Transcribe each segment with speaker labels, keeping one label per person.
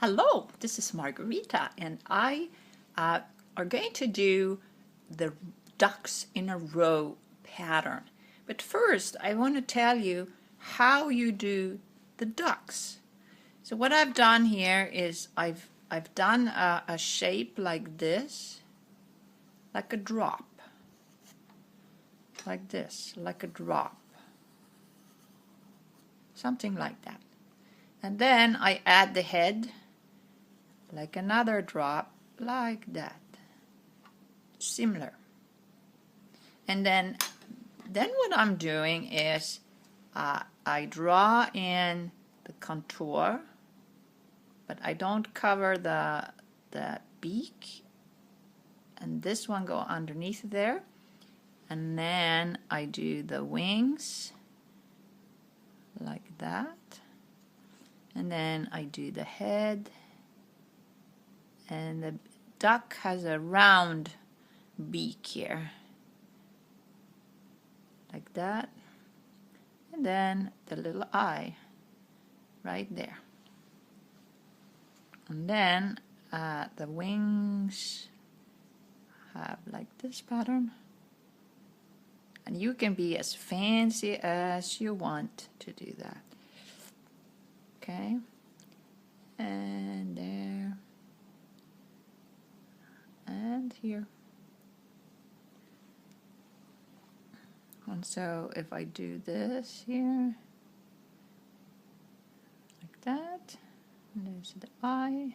Speaker 1: Hello, this is Margarita, and I are going to do the ducks in a row pattern. But first, I want to tell you how you do the ducks. So what I've done here is I've done a shape like this, like a drop, like this, like a drop, something like that. And then I add the head, like another drop, like that, similar. And then what I'm doing is I draw in the contour, but I don't cover the beak, and this one go underneath there. And then I do the wings like that, and then I do the head, and the duck has a round beak here, like that, and then the little eye right there. And then the wings have like this pattern, and you can be as fancy as you want to do that. Okay, and there, and here. And so if I do this here, like that, and there's the eye,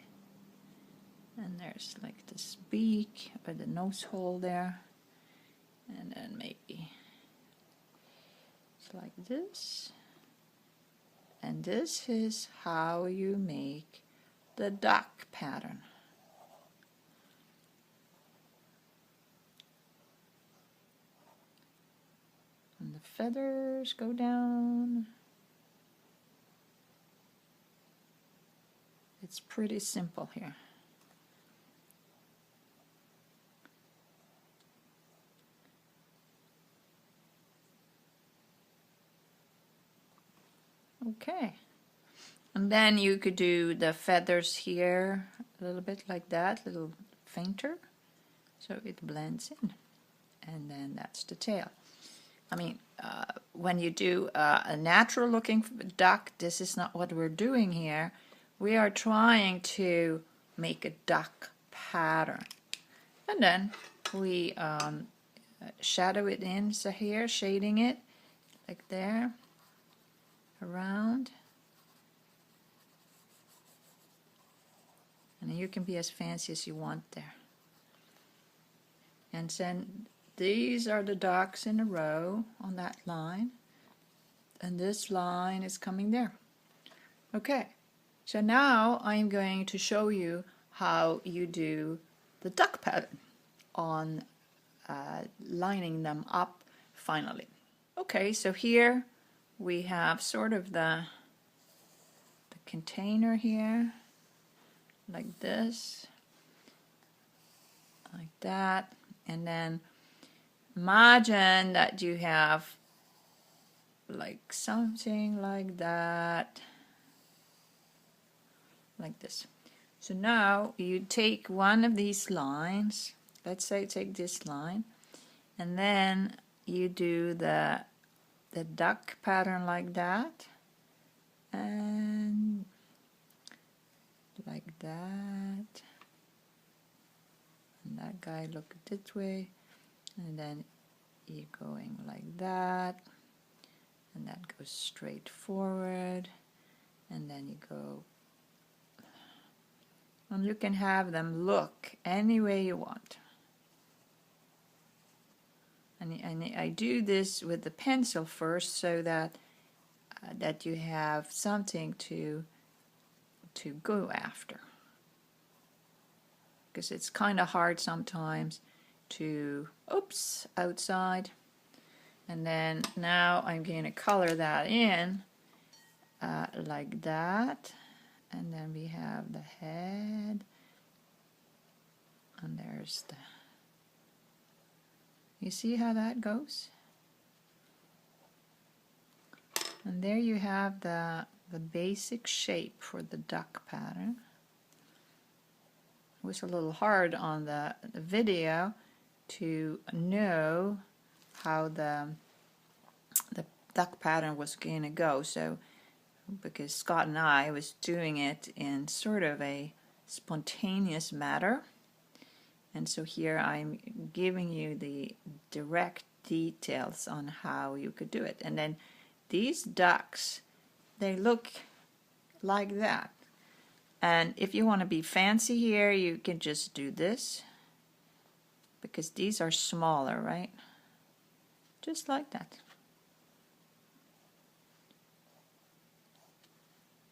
Speaker 1: and there's like this beak or the nose hole there, and then maybe it's like this. And this is how you make the duck pattern. And the feathers go down. It's pretty simple here. Okay, and then you could do the feathers here a little bit like that, a little fainter, so it blends in. And then that's the tail. I mean, when you do a natural looking duck, this is not what we're doing here. We are trying to make a duck pattern. And then we shadow it in, so here, shading it like there, around. And you can be as fancy as you want there. And then these are the ducks in a row on that line. And this line is coming there. Okay, so now I'm going to show you how you do the duck pattern on lining them up finally. Okay, so here we have sort of the container here, like this, like that, and then imagine that you have like something like that, like this. So now you take one of these lines, let's say take this line, and then you do the duck pattern like that, and like that, and that guy look this way, and then you're going like that, and that goes straight forward, and then you go, and you can have them look any way you want. And I do this with the pencil first, so that that you have something to go after, because it's kind of hard sometimes to, oops, outside. And then now I'm going to color that in like that, and then we have the head, and there's the, you see how that goes? And there you have the basic shape for the duck pattern. was a little hard on the video to know how the duck pattern was going to go. So because Scott and I was doing it in sort of a spontaneous matter, and so here I'm giving you the direct details on how you could do it. And then these ducks, they look like that. And if you want to be fancy here, you can just do this, because these are smaller, right? Just like that.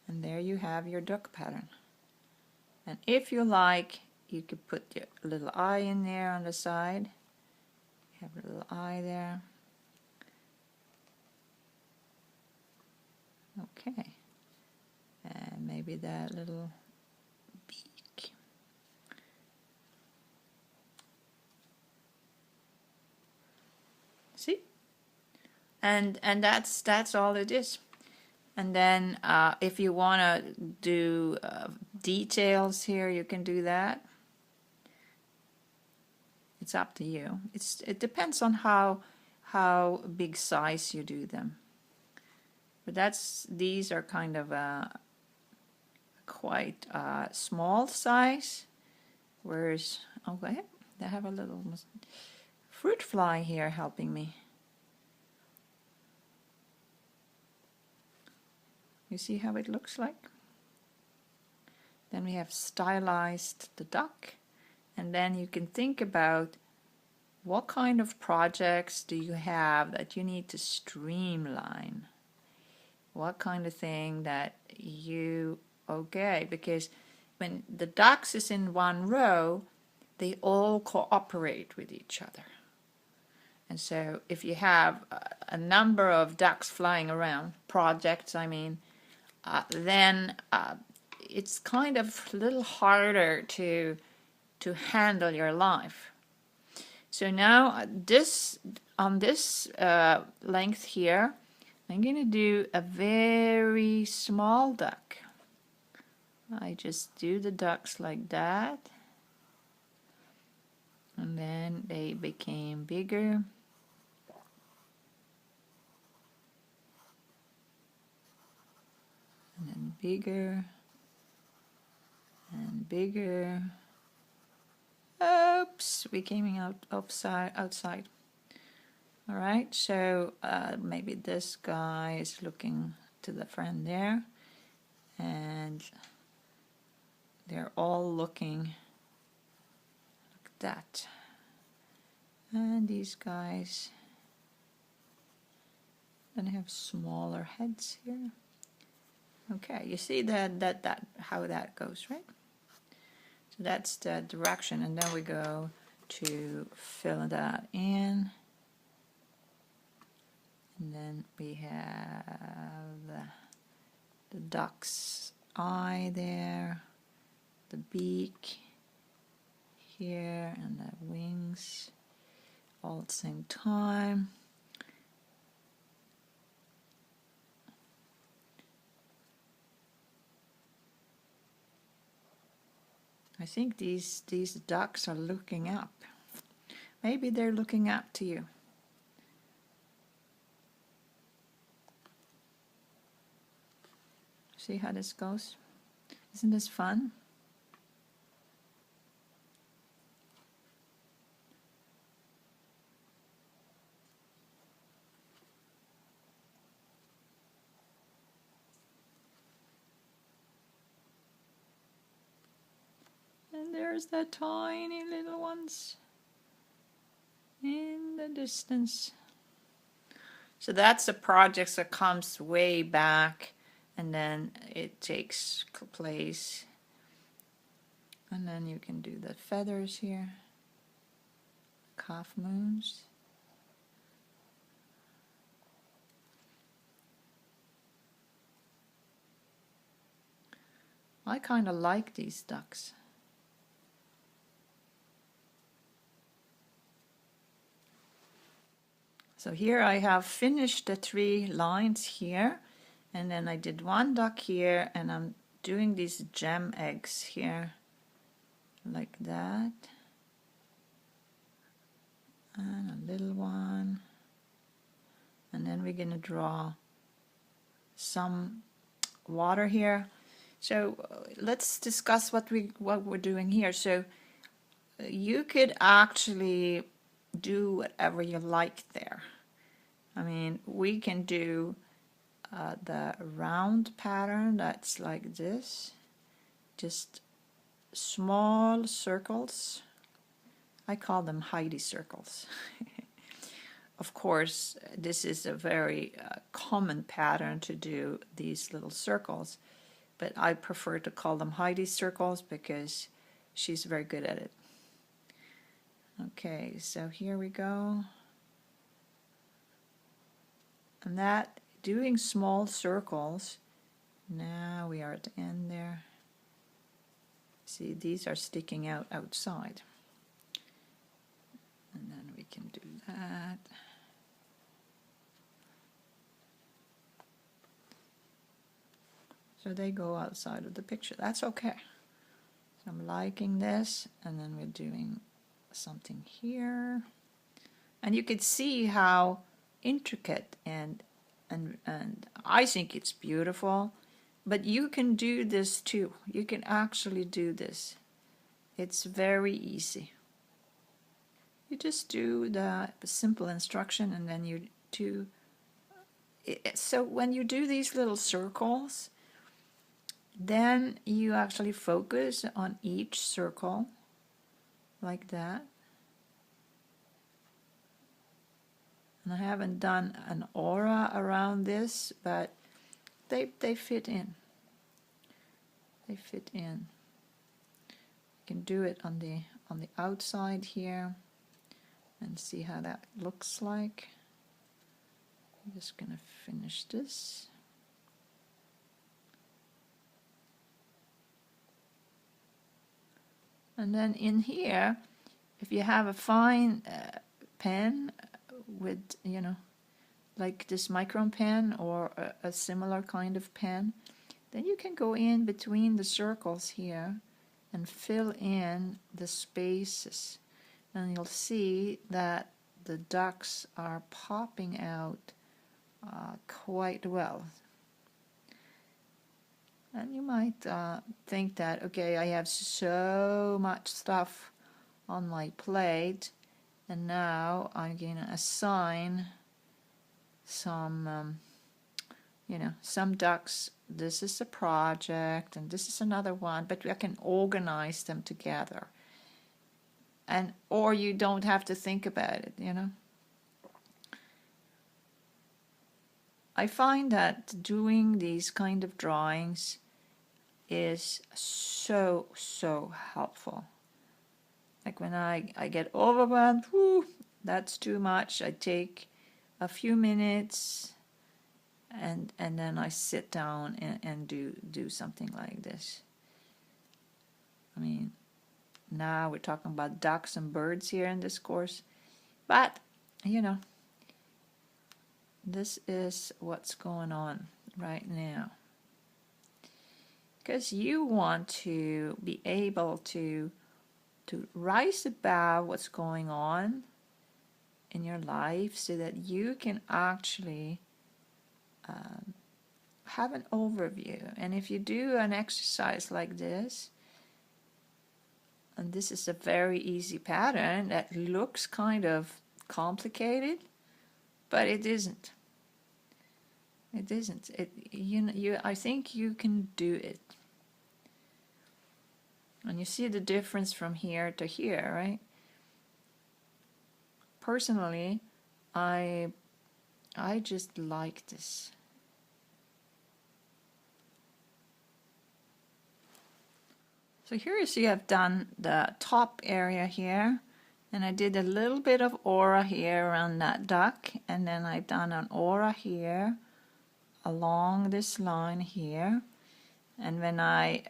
Speaker 1: And there you have your duck pattern. And if you like, you could put your little eye in there on the side. You have a little eye there. Okay. And maybe that little beak. See? And that's all it is. And then if you want to do details here, you can do that. It's up to you. It depends on how big size you do them. But these are kind of quite small size. Whereas, okay, they have a little fruit fly here helping me. You see how it looks like? Then we have stylized the duck. And then you can think about what kind of projects do you have that you need to streamline? What kind of thing that you, okay, because when the ducks is in one row, they all cooperate with each other. And so if you have a number of ducks flying around, projects I mean, then it's kind of a little harder to handle your life. So now on this length here, I'm going to do a very small duck. I just do the ducks like that, and then they became bigger. And then bigger and bigger. Oops, we came outside. All right, so maybe this guy is looking to the friend there, and they're all looking like that. And these guys then have smaller heads here. Okay, you see that how that goes, right? So that's the direction, and then we go to fill that in. And then we have the duck's eye there, the beak here, and the wings all at the same time. I think these ducks are looking up. Maybe they're looking up to you. See how this goes? Isn't this fun? And there's the tiny little ones in the distance. So that's the project that comes way back, and then it takes place. And then you can do the feathers here, calf moons. I kind of like these ducks. So here I have finished the 3 lines here, and then I did 1 duck here, and I'm doing these gem eggs here like that, and a little one, and then we're going to draw some water here. So let's discuss what we're doing here. So you could actually do whatever you like there. I mean, we can do the round pattern that's like this, just small circles. I call them Heidi circles. Of course, this is a very common pattern to do these little circles, but I prefer to call them Heidi circles because she's very good at it. Okay, so here we go. And that, doing small circles, now we are at the end there. See, these are sticking out outside. And then we can do that. So they go outside of the picture. That's okay. So I'm liking this, and then we're doing something here. And you could see how intricate and I think it's beautiful. But you can do this too. You can actually do this. It's very easy. You just do the simple instruction, and then you do it. So when you do these little circles, then you actually focus on each circle like that. And I haven't done an aura around this, but they fit in. They fit in. You can do it on the outside here and see how that looks like. I'm just gonna finish this. And then in here, if you have a fine pen with, you know, like this micron pen or a similar kind of pen, then you can go in between the circles here and fill in the spaces. And you'll see that the ducks are popping out quite well. And you might think that, okay, I have so much stuff on my plate, and now I'm going to assign some, you know, some ducks. This is a project, and this is another one, but I can organize them together. And or you don't have to think about it, you know. I find that doing these kind of drawings is so helpful. Like when I get overwhelmed, whoo, that's too much. I take a few minutes and then I sit down and do something like this. I mean, now we're talking about ducks and birds here in this course, but you know, this is what's going on right now. Because you want to be able to rise above what's going on in your life so that you can actually have an overview. And if you do an exercise like this, and this is a very easy pattern that looks kind of complicated, but it isn't. It isn't. I think you can do it. And you see the difference from here to here, right? Personally, I just like this. So here you see I've done the top area here, and I did a little bit of aura here around that duck, and then I've done an aura here along this line here. And when I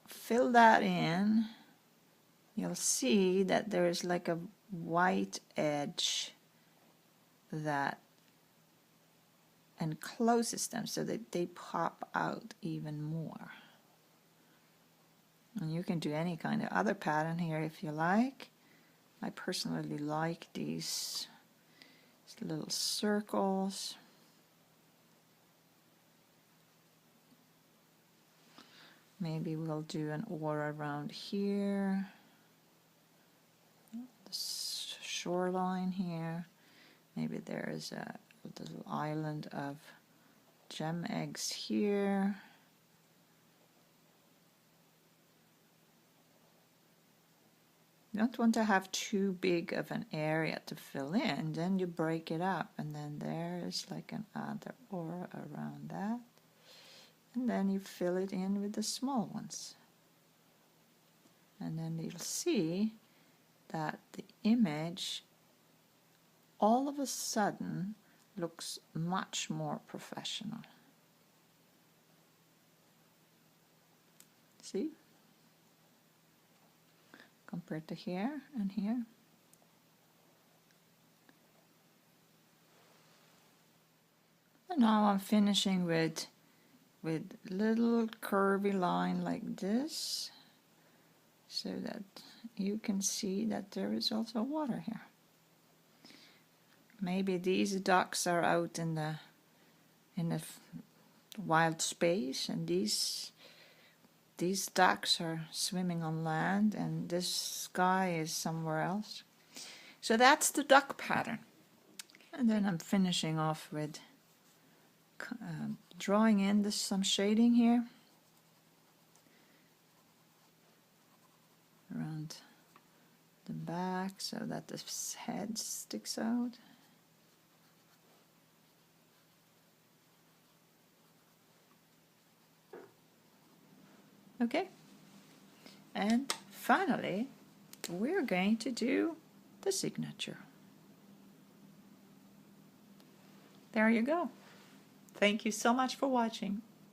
Speaker 1: fill that in, you'll see that there is like a white edge that encloses them so that they pop out even more. And And you can do any kind of other pattern here if you like. I personally like these little circles. Maybe we'll do an aura around here, the shoreline here. Maybe there is a little island of gem eggs here. You don't want to have too big of an area to fill in, then you break it up, and then there is like another aura around that. And then you fill it in with the small ones. And then you'll see that the image all of a sudden looks much more professional. See? Compared to here and here. And now I'm finishing with little curvy line like this, so that you can see that there is also water here. Maybe these ducks are out in the wild space, and these ducks are swimming on land, and this sky is somewhere else. So that's the duck pattern. And then I'm finishing off with drawing in some shading here around the back so that the head sticks out. Okay, and finally we're going to do the signature. There you go. Thank you so much for watching.